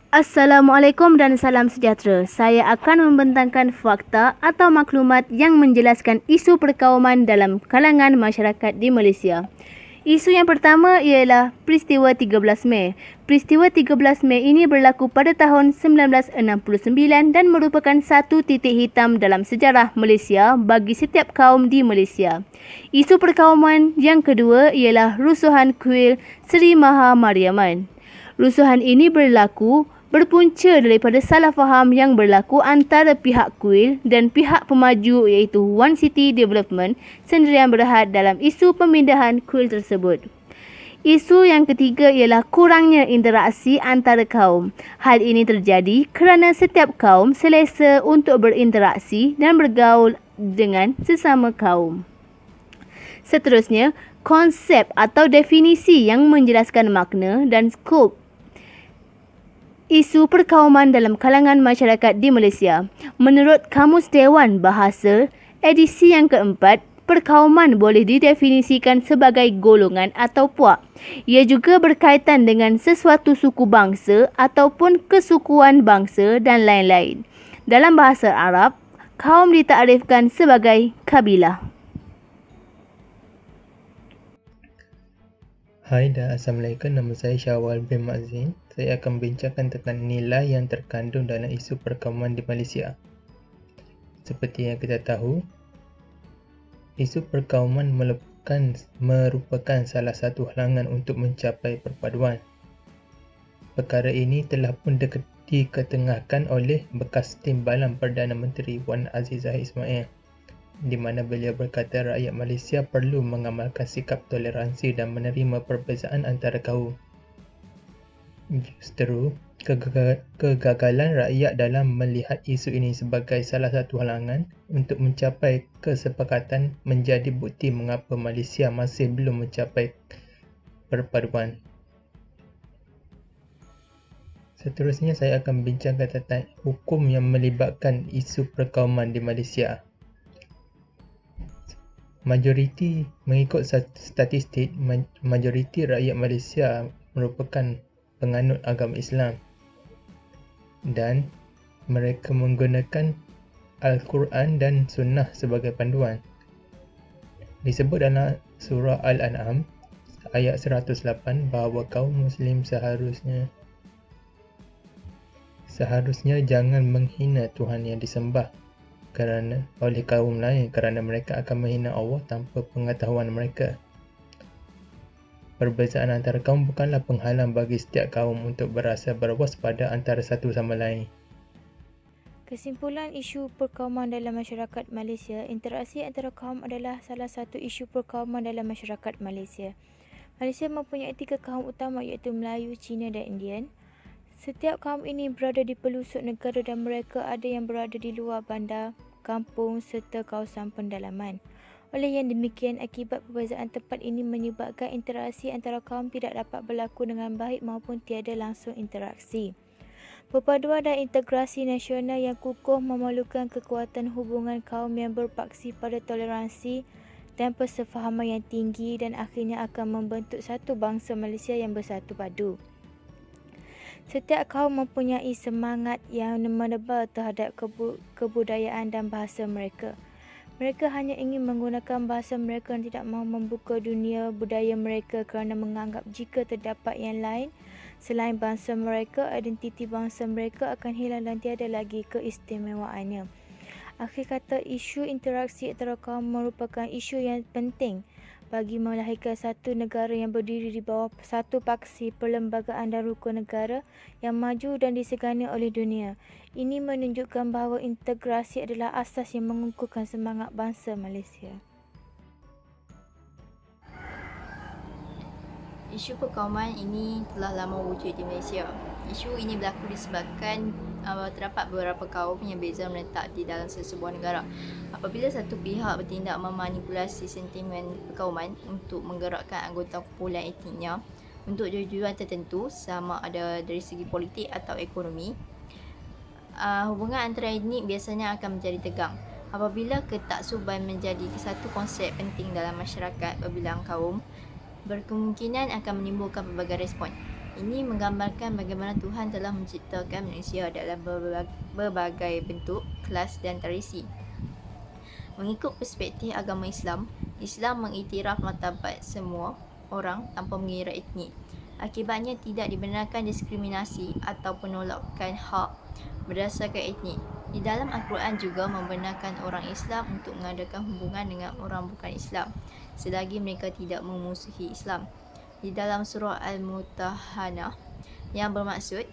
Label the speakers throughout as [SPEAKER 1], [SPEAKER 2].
[SPEAKER 1] Assalamualaikum dan salam sejahtera. Saya akan membentangkan fakta atau maklumat yang menjelaskan isu perkauman dalam kalangan masyarakat di Malaysia. Isu yang pertama ialah peristiwa 13 Mei. Peristiwa 13 Mei ini berlaku pada tahun 1969 dan merupakan satu titik hitam dalam sejarah Malaysia bagi setiap kaum di Malaysia. Isu perkauman yang kedua ialah rusuhan kuil Seri Maha Mariamman. Rusuhan ini berpunca daripada salah faham yang berlaku antara pihak kuil dan pihak pemaju iaitu One City Development Sendirian Berhad dalam isu pemindahan kuil tersebut. Isu yang ketiga ialah kurangnya interaksi antara kaum. Hal ini terjadi kerana setiap kaum selesa untuk berinteraksi dan bergaul dengan sesama kaum. Seterusnya, konsep atau definisi yang menjelaskan makna dan skop isu perkauman dalam kalangan masyarakat di Malaysia. Menurut Kamus Dewan Bahasa, edisi yang keempat, perkauman boleh didefinisikan sebagai golongan atau puak. Ia juga berkaitan dengan sesuatu suku bangsa ataupun kesukuan bangsa dan lain-lain. Dalam bahasa Arab, kaum ditakrifkan sebagai kabilah.
[SPEAKER 2] Hai dan Assalamualaikum, nama saya Syawal bin Mazin. Saya akan bincangkan tentang nilai yang terkandung dalam isu perkauman di Malaysia. Seperti yang kita tahu, isu perkauman merupakan salah satu halangan untuk mencapai perpaduan. Perkara ini telah pun diketengahkan oleh bekas Timbalan Perdana Menteri Wan Azizah Ismail, di mana beliau berkata rakyat Malaysia perlu mengamalkan sikap toleransi dan menerima perbezaan antara kaum. Justru, kegagalan rakyat dalam melihat isu ini sebagai salah satu halangan untuk mencapai kesepakatan menjadi bukti mengapa Malaysia masih belum mencapai perpaduan. Seterusnya, saya akan bincangkan tentang hukum yang melibatkan isu perkauman di Malaysia. Mengikut statistik, majoriti rakyat Malaysia merupakan penganut agama Islam dan mereka menggunakan Al-Quran dan Sunnah sebagai panduan. Disebut dalam surah Al-An'am ayat 108 bahawa kaum Muslim seharusnya jangan menghina Tuhan yang disembah oleh kaum lain kerana mereka akan menghina Allah tanpa pengetahuan mereka. Perbezaan antara kaum bukanlah penghalang bagi setiap kaum untuk berasa berwaspada antara satu sama lain.
[SPEAKER 3] Kesimpulan isu perkauman dalam masyarakat Malaysia. Interaksi antara kaum adalah salah satu isu perkauman dalam masyarakat Malaysia. Malaysia mempunyai 3 kaum utama iaitu Melayu, Cina dan Indian. Setiap kaum ini berada di pelosok negara dan mereka ada yang berada di luar bandar, kampung serta kawasan pendalaman. Oleh yang demikian, akibat perbezaan tempat ini menyebabkan interaksi antara kaum tidak dapat berlaku dengan baik maupun tiada langsung interaksi. Perpaduan dan integrasi nasional yang kukuh memerlukan kekuatan hubungan kaum yang berpaksi pada toleransi dan persefahaman yang tinggi dan akhirnya akan membentuk satu bangsa Malaysia yang bersatu padu. Setiap kaum mempunyai semangat yang menebal terhadap kebudayaan dan bahasa mereka. Mereka hanya ingin menggunakan bahasa mereka dan tidak mahu membuka dunia budaya mereka kerana menganggap jika terdapat yang lain selain bangsa mereka, identiti bangsa mereka akan hilang dan tiada lagi keistimewaannya. Akhir kata, isu interaksi antara kaum merupakan isu yang penting bagi melahirkan satu negara yang berdiri di bawah satu paksi perlembagaan dan rukun negara yang maju dan disegani oleh dunia. Ini menunjukkan bahawa integrasi adalah asas yang mengukuhkan semangat bangsa Malaysia.
[SPEAKER 4] Isu perkauman ini telah lama wujud di Malaysia. Isu ini berlaku disebabkan terdapat beberapa kaum yang beza menetap di dalam sesebuah negara. Apabila satu pihak bertindak memanipulasi sentimen perkauman untuk menggerakkan anggota kumpulan etniknya untuk tujuan tertentu, sama ada dari segi politik atau ekonomi, hubungan antara etnik biasanya akan menjadi tegang. Apabila ketaksuban menjadi satu konsep penting dalam masyarakat berbilang kaum, berkemungkinan akan menimbulkan pelbagai respon. Ini menggambarkan bagaimana Tuhan telah menciptakan manusia dalam berbagai bentuk, kelas dan tradisi. Mengikut perspektif agama Islam, Islam mengiktiraf martabat semua orang tanpa mengira etnik. Akibatnya tidak dibenarkan diskriminasi atau penolakan hak berdasarkan etnik. Di dalam Al-Quran juga membenarkan orang Islam untuk mengadakan hubungan dengan orang bukan Islam selagi mereka tidak memusuhi Islam. Di dalam surah Al-Mutahanah yang bermaksud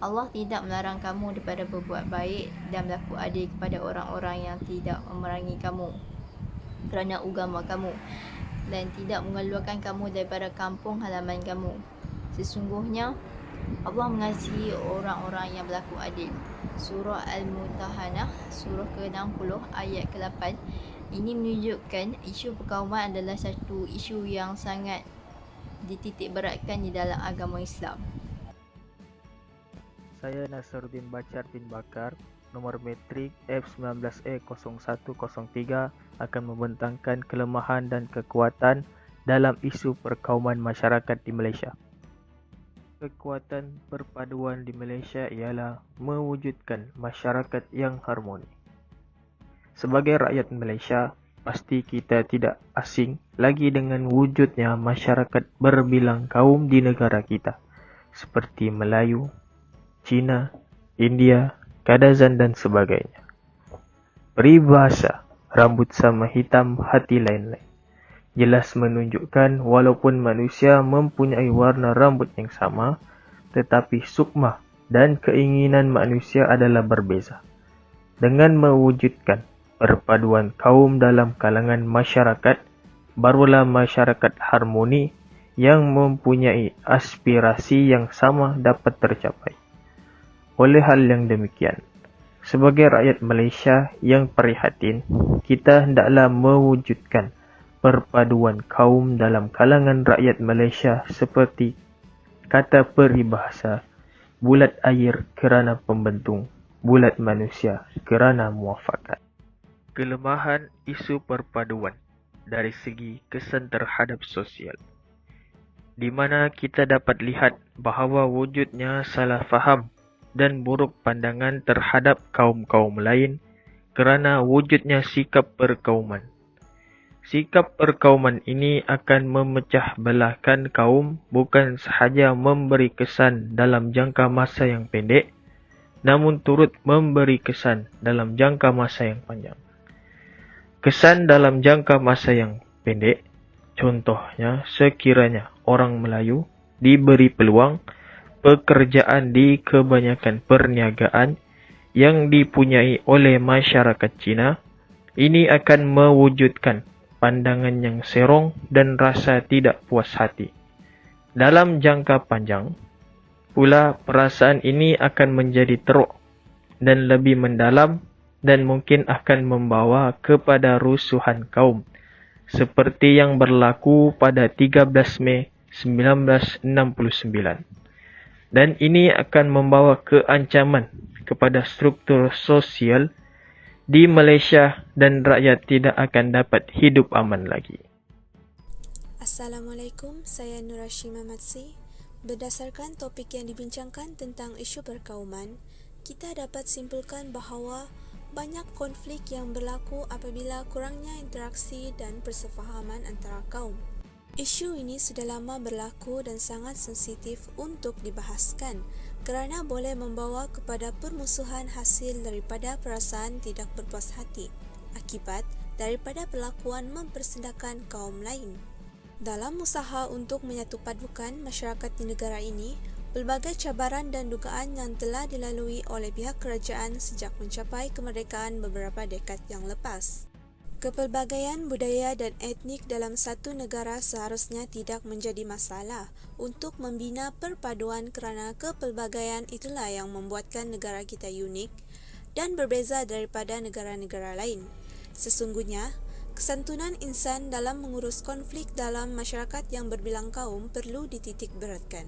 [SPEAKER 4] Allah tidak melarang kamu daripada berbuat baik dan berlaku adil kepada orang-orang yang tidak memerangi kamu kerana agama kamu dan tidak mengeluarkan kamu daripada kampung halaman kamu. Sesungguhnya Allah mengasihi orang-orang yang berlaku adil. Surah Al-Mutahanah, surah ke-60 ayat ke-8. Ini menunjukkan isu perkauman adalah satu isu yang sangat dititik beratkan di dalam agama Islam.
[SPEAKER 2] Saya Nasruddin Bacar bin Bakar, nomor metrik F19E0103 akan membentangkan kelemahan dan kekuatan dalam isu perkauman masyarakat di Malaysia. Kekuatan perpaduan di Malaysia ialah mewujudkan masyarakat yang harmoni. Sebagai rakyat Malaysia, pasti kita tidak asing lagi dengan wujudnya masyarakat berbilang kaum di negara kita, seperti Melayu, Cina, India, Kadazan dan sebagainya. Peribahasa, rambut sama hitam, hati lain-lain, jelas menunjukkan walaupun manusia mempunyai warna rambut yang sama, tetapi sukma dan keinginan manusia adalah berbeza. Dengan mewujudkan perpaduan kaum dalam kalangan masyarakat, barulah masyarakat harmoni yang mempunyai aspirasi yang sama dapat tercapai. Oleh hal yang demikian, sebagai rakyat Malaysia yang prihatin, kita hendaklah mewujudkan perpaduan kaum dalam kalangan rakyat Malaysia seperti kata peribahasa, bulat air kerana pembentung, bulat manusia kerana muafakat. Kelemahan isu perpaduan dari segi kesan terhadap sosial, di mana kita dapat lihat bahawa wujudnya salah faham dan buruk pandangan terhadap kaum-kaum lain kerana wujudnya sikap perkauman. Sikap perkauman ini akan memecah belahkan kaum, bukan sahaja memberi kesan dalam jangka masa yang pendek, namun turut memberi kesan dalam jangka masa yang panjang. Kesan dalam jangka masa yang pendek, contohnya sekiranya orang Melayu diberi peluang pekerjaan di kebanyakan perniagaan yang dipunyai oleh masyarakat Cina, ini akan mewujudkan pandangan yang serong dan rasa tidak puas hati. Dalam jangka panjang, pula perasaan ini akan menjadi teruk dan lebih mendalam dan mungkin akan membawa kepada rusuhan kaum, seperti yang berlaku pada 13 Mei 1969. Dan ini akan membawa keancaman kepada struktur sosial di Malaysia dan rakyat tidak akan dapat hidup aman lagi.
[SPEAKER 5] Assalamualaikum, saya Nur Hashimah Matsi. Berdasarkan topik yang dibincangkan tentang isu perkauman, kita dapat simpulkan bahawa banyak konflik yang berlaku apabila kurangnya interaksi dan persefahaman antara kaum. Isu ini sudah lama berlaku dan sangat sensitif untuk dibahaskan kerana boleh membawa kepada permusuhan hasil daripada perasaan tidak berpuas hati akibat daripada perlakuan mempersendakan kaum lain. Dalam usaha untuk menyatupadukan masyarakat di negara ini, pelbagai cabaran dan dugaan yang telah dilalui oleh pihak kerajaan sejak mencapai kemerdekaan beberapa dekad yang lepas. Kepelbagaian budaya dan etnik dalam satu negara seharusnya tidak menjadi masalah untuk membina perpaduan kerana kepelbagaian itulah yang membuatkan negara kita unik dan berbeza daripada negara-negara lain. Sesungguhnya, kesantunan insan dalam mengurus konflik dalam masyarakat yang berbilang kaum perlu dititik beratkan.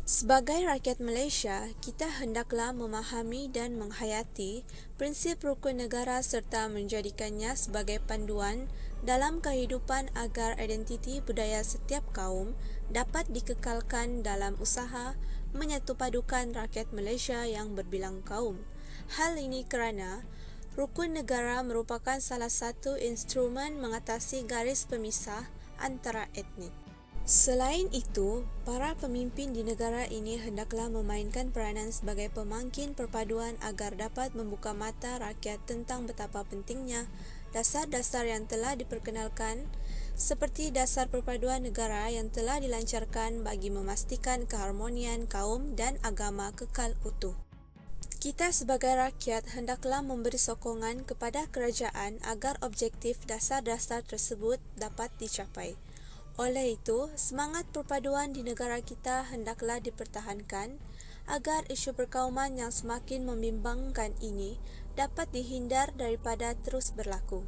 [SPEAKER 5] Sebagai rakyat Malaysia, kita hendaklah memahami dan menghayati prinsip rukun negara serta menjadikannya sebagai panduan dalam kehidupan agar identiti budaya setiap kaum dapat dikekalkan dalam usaha menyatupadukan rakyat Malaysia yang berbilang kaum. Hal ini kerana rukun negara merupakan salah satu instrumen mengatasi garis pemisah antara etnik. Selain itu, para pemimpin di negara ini hendaklah memainkan peranan sebagai pemangkin perpaduan agar dapat membuka mata rakyat tentang betapa pentingnya dasar-dasar yang telah diperkenalkan seperti dasar perpaduan negara yang telah dilancarkan bagi memastikan keharmonian kaum dan agama kekal utuh. Kita sebagai rakyat hendaklah memberi sokongan kepada kerajaan agar objektif dasar-dasar tersebut dapat dicapai. Oleh itu, semangat perpaduan di negara kita hendaklah dipertahankan agar isu perkauman yang semakin membimbangkan ini dapat dihindar daripada terus berlaku.